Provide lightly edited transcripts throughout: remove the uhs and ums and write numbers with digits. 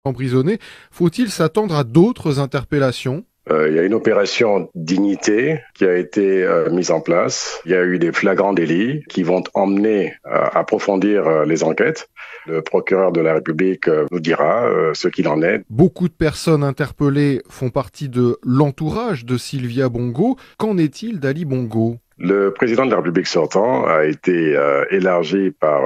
emprisonnés. Faut-il s'attendre à d'autres interpellations? Il y a une opération dignité qui a été mise en place. Il y a eu des flagrants délits qui vont emmener à approfondir les enquêtes. Le procureur de la République nous dira ce qu'il en est. Beaucoup de personnes interpellées font partie de l'entourage de Sylvia Bongo. Qu'en est-il d'Ali Bongo? Le président de la République sortant a été élargi par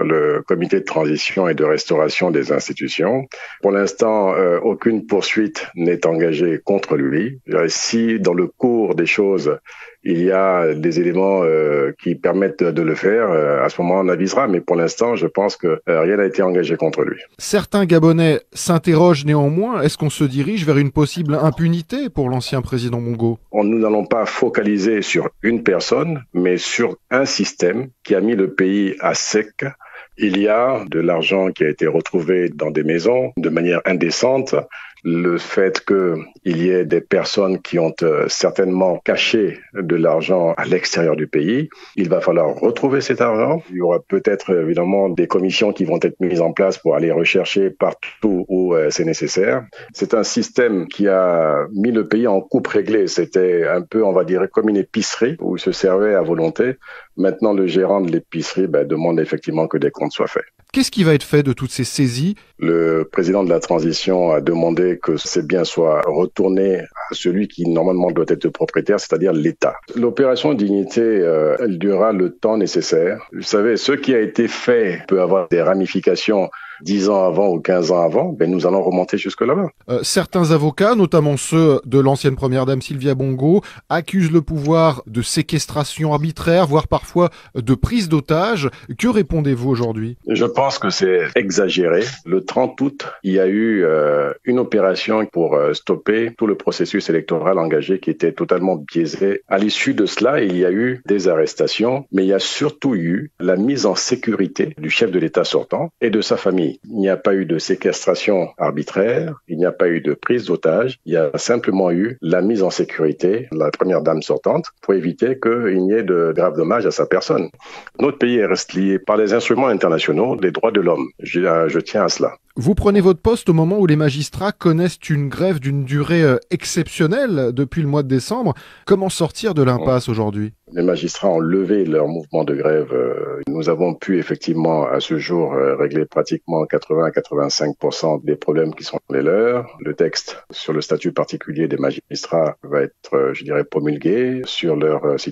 le comité de transition et de restauration des institutions. Pour l'instant, aucune poursuite n'est engagée contre lui. Si dans le cours des choses, il y a des éléments qui permettent de le faire, à ce moment on avisera. Mais pour l'instant, je pense que rien n'a été engagé contre lui. Certains Gabonais s'interrogent néanmoins. Est-ce qu'on se dirige vers une possible impunité pour l'ancien président Bongo? Nous n'allons pas focaliser sur une personne, mais sur un système qui a mis le pays à sec. Il y a de l'argent qui a été retrouvé dans des maisons de manière indécente. Le fait qu'il y ait des personnes qui ont certainement caché de l'argent à l'extérieur du pays, il va falloir retrouver cet argent. Il y aura peut-être évidemment des commissions qui vont être mises en place pour aller rechercher partout où c'est nécessaire. C'est un système qui a mis le pays en coupe réglée. C'était un peu, on va dire, comme une épicerie où il se servait à volonté. Maintenant, le gérant de l'épicerie demande effectivement que des comptes soient faits. Qu'est-ce qui va être fait de toutes ces saisies? Le président de la transition a demandé que ces biens soient retournés à celui qui normalement doit être le propriétaire, c'est-à-dire l'État. L'opération Dignité, elle durera le temps nécessaire. Vous savez, ce qui a été fait peut avoir des ramifications 10 ans avant ou 15 ans avant, nous allons remonter jusque là-bas. Certains avocats, notamment ceux de l'ancienne première dame Sylvia Bongo, accusent le pouvoir de séquestration arbitraire, voire parfois de prise d'otages. Que répondez-vous aujourd'hui? Je pense que c'est exagéré. Le 30 août, il y a eu une opération pour stopper tout le processus électoral engagé qui était totalement biaisé. À l'issue de cela, il y a eu des arrestations, mais il y a surtout eu la mise en sécurité du chef de l'État sortant et de sa famille. Il n'y a pas eu de séquestration arbitraire, il n'y a pas eu de prise d'otage, il y a simplement eu la mise en sécurité de la première dame sortante pour éviter qu'il n'y ait de graves dommages à sa personne. Notre pays reste lié par les instruments internationaux des droits de l'homme. Je tiens à cela. Vous prenez votre poste au moment où les magistrats connaissent une grève d'une durée exceptionnelle depuis le mois de décembre. Comment sortir de l'impasse aujourd'hui? Les magistrats ont levé leur mouvement de grève. Nous avons pu effectivement à ce jour régler pratiquement 80-85% des problèmes qui sont les leurs. Le texte sur le statut particulier des magistrats va être, promulgué sur leur situation